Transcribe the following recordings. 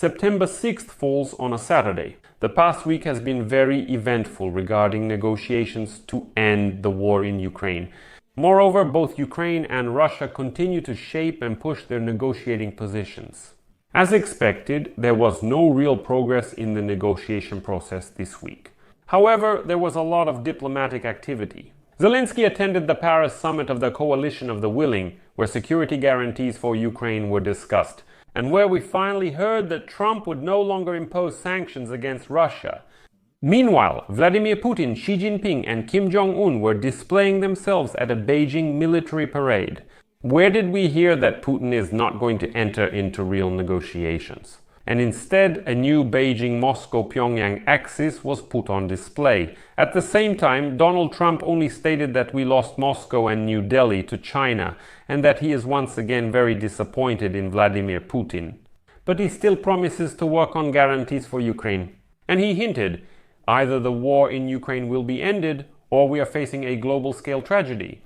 September 6th falls on a Saturday. The past week has been very eventful regarding negotiations to end the war in Ukraine. Moreover, both Ukraine and Russia continue to shape and push their negotiating positions. As expected, there was no real progress in the negotiation process this week. However, there was a lot of diplomatic activity. Zelensky attended the Paris summit of the Coalition of the Willing, where security guarantees for Ukraine were discussed, and where we finally heard that Trump would no longer impose sanctions against Russia. Meanwhile, Vladimir Putin, Xi Jinping and Kim Jong-un were displaying themselves at a Beijing military parade. Where did we hear that Putin is not going to enter into real negotiations? And instead, a new Beijing-Moscow-Pyongyang axis was put on display. At the same time, Donald Trump only stated that we lost Moscow and New Delhi to China, and that he is once again very disappointed in Vladimir Putin. But he still promises to work on guarantees for Ukraine. And he hinted, either the war in Ukraine will be ended, or we are facing a global-scale tragedy.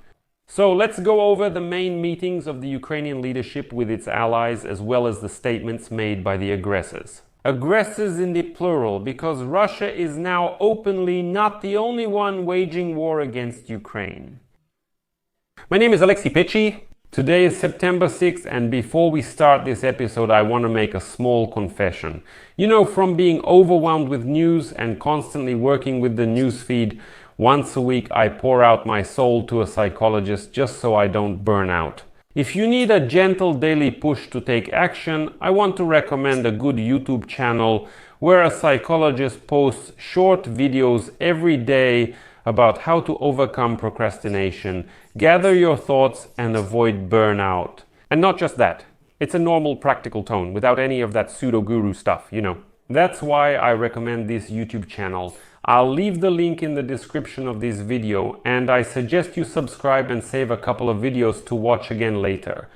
So let's go over the main meetings of the Ukrainian leadership with its allies, as well as the statements made by the aggressors. Aggressors in the plural, because Russia is now openly not the only one waging war against Ukraine. My name is Pechiy. Today is September 6th, and before we start this episode, I want to make a small confession. You know, from being overwhelmed with news and constantly working with the news feed, once a week I pour out my soul to a psychologist just so I don't burn out. If you need a gentle daily push to take action, I want to recommend a good YouTube channel where a psychologist posts short videos every day about how to overcome procrastination, gather your thoughts and avoid burnout. And not just that, it's a normal practical tone without any of that pseudo-guru stuff, you know. That's why I recommend this YouTube channel. I'll leave the link in the description of this video, and I suggest you subscribe and save a couple of videos to watch again later.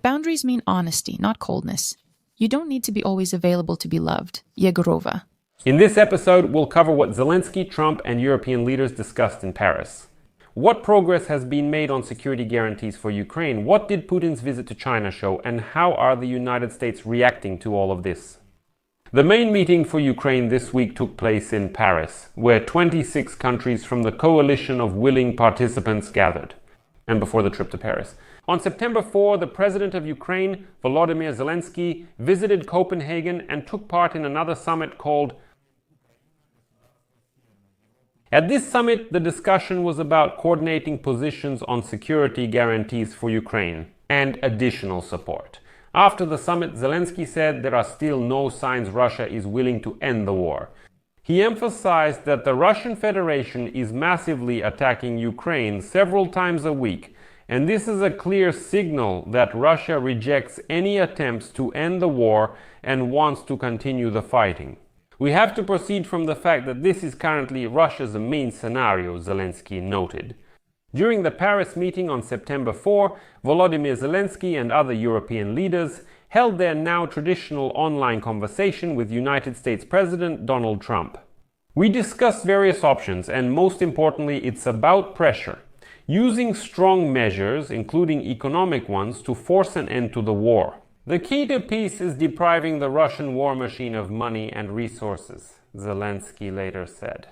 Boundaries mean honesty, not coldness. You don't need to be always available to be loved. Yegorova. In this episode, we'll cover what Zelensky, Trump, and European leaders discussed in Paris. What progress has been made on security guarantees for Ukraine? What did Putin's visit to China show? And how are the United States reacting to all of this? The main meeting for Ukraine this week took place in Paris, where 26 countries from the coalition of willing participants gathered, and before the trip to Paris. On September 4, the president of Ukraine, Volodymyr Zelensky, visited Copenhagen and took part in another summit called. At this summit, the discussion was about coordinating positions on security guarantees for Ukraine and additional support. After the summit, Zelensky said there are still no signs Russia is willing to end the war. He emphasized that the Russian Federation is massively attacking Ukraine several times a week, and this is a clear signal that Russia rejects any attempts to end the war and wants to continue the fighting. We have to proceed from the fact that this is currently Russia's main scenario, Zelensky noted. During the Paris meeting on September 4, Volodymyr Zelensky and other European leaders held their now traditional online conversation with United States President Donald Trump. We discussed various options, and most importantly, it's about pressure, using strong measures, including economic ones, to force an end to the war. The key to peace is depriving the Russian war machine of money and resources, Zelensky later said.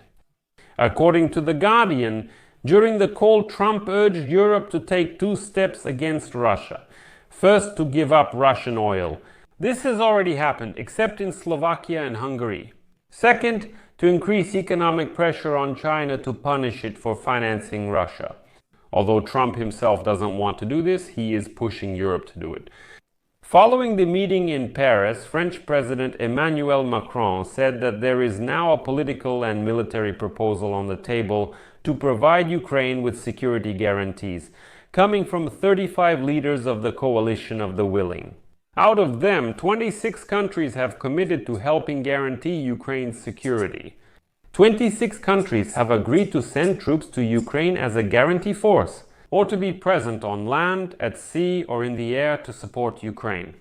According to The Guardian, during the call, Trump urged Europe to take two steps against Russia. First, to give up Russian oil. This has already happened, except in Slovakia and Hungary. Second, to increase economic pressure on China to punish it for financing Russia. Although Trump himself doesn't want to do this, he is pushing Europe to do it. Following the meeting in Paris, French President Emmanuel Macron said that there is now a political and military proposal on the table to provide Ukraine with security guarantees, coming from 35 leaders of the coalition of the willing. Out of them, 26 countries have committed to helping guarantee Ukraine's security. 26 countries have agreed to send troops to Ukraine as a guarantee force, or to be present on land, at sea, or in the air to support Ukraine.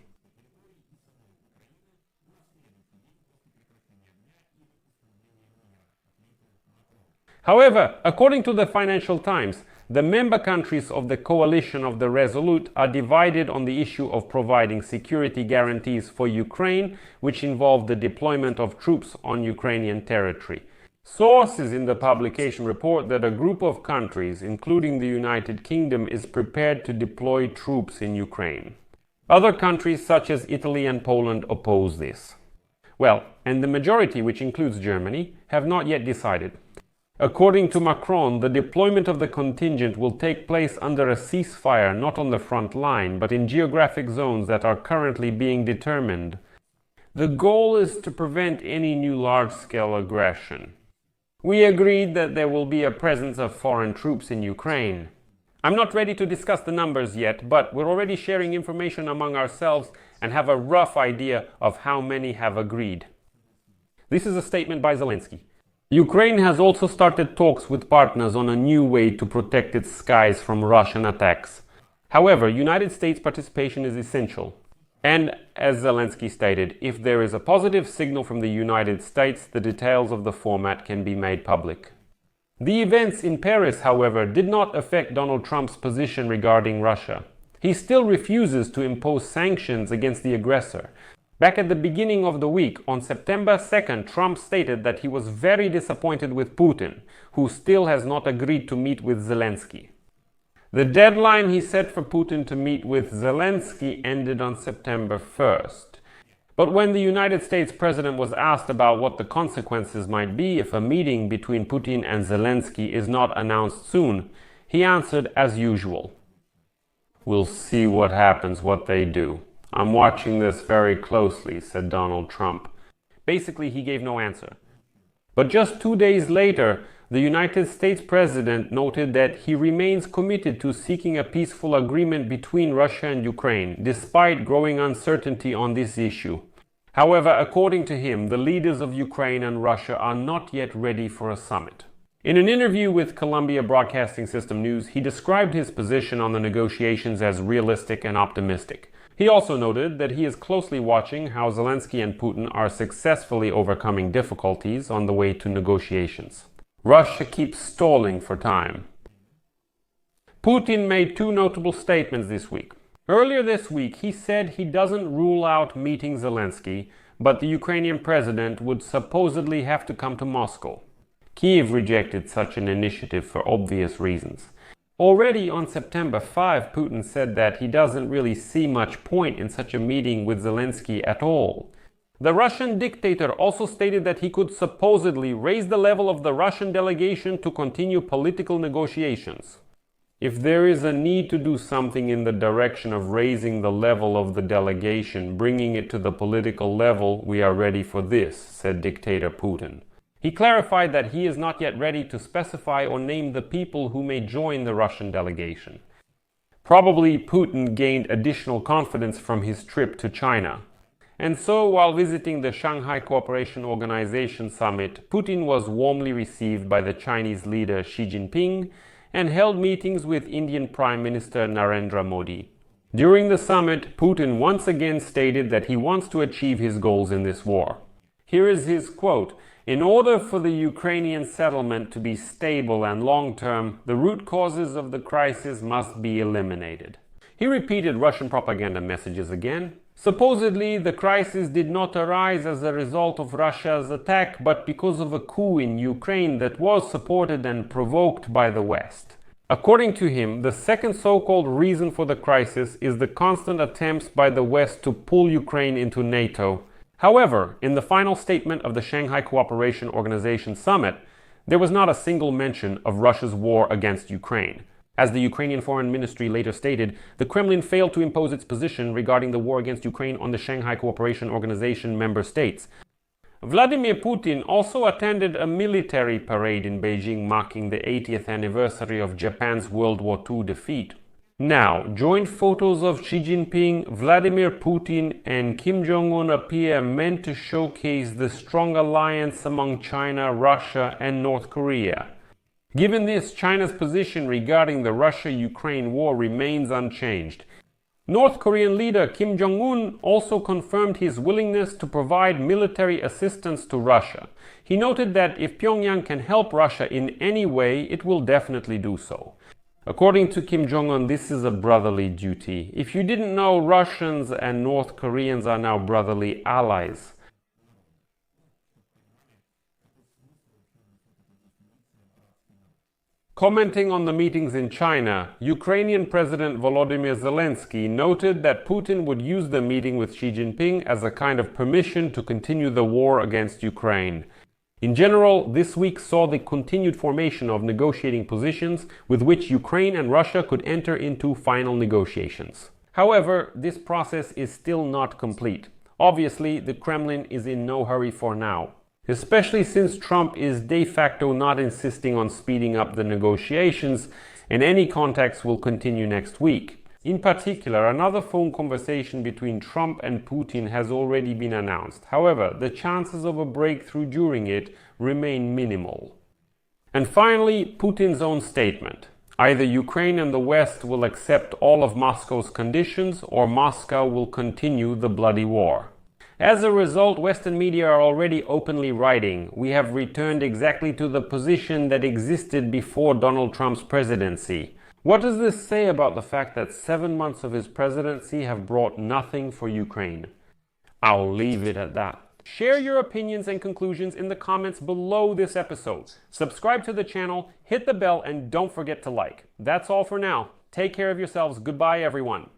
However, according to the Financial Times, The member countries of the coalition of the Resolute are divided on the issue of providing security guarantees for Ukraine, which involve the deployment of troops on Ukrainian territory. Sources in the publication report that a group of countries, including the United Kingdom, is prepared to deploy troops in Ukraine. Other countries, such as Italy and Poland, oppose this. Well, and the majority, which includes Germany, have not yet decided. According to Macron, the deployment of the contingent will take place under a ceasefire, not on the front line, but in geographic zones that are currently being determined. The goal is to prevent any new large-scale aggression. We agreed that there will be a presence of foreign troops in Ukraine. I'm not ready to discuss the numbers yet, but we're already sharing information among ourselves and have a rough idea of how many have agreed. This is a statement by Zelensky. Ukraine has also started talks with partners on a new way to protect its skies from Russian attacks. However, United States participation is essential. And, as Zelensky stated, if there is a positive signal from the United States, the details of the format can be made public. The events in Paris, however, did not affect Donald Trump's position regarding Russia. He still refuses to impose sanctions against the aggressor. Back at the beginning of the week, on September 2nd, Trump stated that he was very disappointed with Putin, who still has not agreed to meet with Zelensky. The deadline he set for Putin to meet with Zelensky ended on September 1st. But when the United States president was asked about what the consequences might be if a meeting between Putin and Zelensky is not announced soon, he answered as usual. "We'll see what happens, what they do. I'm watching this very closely," said Donald Trump. Basically, he gave no answer. But just 2 days later, the United States president noted that he remains committed to seeking a peaceful agreement between Russia and Ukraine, despite growing uncertainty on this issue. However, according to him, the leaders of Ukraine and Russia are not yet ready for a summit. In an interview with Columbia Broadcasting System News, he described his position on the negotiations as realistic and optimistic. He also noted that he is closely watching how Zelensky and Putin are successfully overcoming difficulties on the way to negotiations. Russia keeps stalling for time. Putin made two notable statements this week. Earlier this week, he said he doesn't rule out meeting Zelensky, but the Ukrainian president would supposedly have to come to Moscow. Kyiv rejected such an initiative for obvious reasons. Already on September 5, Putin said that he doesn't really see much point in such a meeting with Zelensky at all. The Russian dictator also stated that he could supposedly raise the level of the Russian delegation to continue political negotiations. If there is a need to do something in the direction of raising the level of the delegation, bringing it to the political level, we are ready for this, said dictator Putin. He clarified that he is not yet ready to specify or name the people who may join the Russian delegation. Probably Putin gained additional confidence from his trip to China. And so, while visiting the Shanghai Cooperation Organization summit, Putin was warmly received by the Chinese leader Xi Jinping and held meetings with Indian Prime Minister Narendra Modi. During the summit, Putin once again stated that he wants to achieve his goals in this war. Here is his quote: "In order for the Ukrainian settlement to be stable and long-term, the root causes of the crisis must be eliminated." He repeated Russian propaganda messages again. Supposedly, the crisis did not arise as a result of Russia's attack, but because of a coup in Ukraine that was supported and provoked by the West. According to him, the second so-called reason for the crisis is the constant attempts by the West to pull Ukraine into NATO. However, in the final statement of the Shanghai Cooperation Organization summit, there was not a single mention of Russia's war against Ukraine. As the Ukrainian Foreign Ministry later stated, the Kremlin failed to impose its position regarding the war against Ukraine on the Shanghai Cooperation Organization member states. Vladimir Putin also attended a military parade in Beijing marking the 80th anniversary of Japan's World War II defeat. Now, joint photos of Xi Jinping, Vladimir Putin, and Kim Jong-un appear meant to showcase the strong alliance among China, Russia, and North Korea. Given this, China's position regarding the Russia-Ukraine war remains unchanged. North Korean leader Kim Jong-un also confirmed his willingness to provide military assistance to Russia. He noted that if Pyongyang can help Russia in any way, it will definitely do so. According to Kim Jong-un, this is a brotherly duty. If you didn't know, Russians and North Koreans are now brotherly allies. Commenting on the meetings in China, Ukrainian President Volodymyr Zelensky noted that Putin would use the meeting with Xi Jinping as a kind of permission to continue the war against Ukraine. In general, this week saw the continued formation of negotiating positions with which Ukraine and Russia could enter into final negotiations. However, this process is still not complete. Obviously, the Kremlin is in no hurry for now, especially since Trump is de facto not insisting on speeding up the negotiations, and any contacts will continue next week. In particular, another phone conversation between Trump and Putin has already been announced. However, the chances of a breakthrough during it remain minimal. And finally, Putin's own statement. Either Ukraine and the West will accept all of Moscow's conditions, or Moscow will continue the bloody war. As a result, Western media are already openly writing, "We have returned exactly to the position that existed before Donald Trump's presidency." What does this say about the fact that 7 months of his presidency have brought nothing for Ukraine? I'll leave it at that. Share your opinions and conclusions in the comments below this episode. Subscribe to the channel, hit the bell, and don't forget to like. That's all for now. Take care of yourselves. Goodbye, everyone.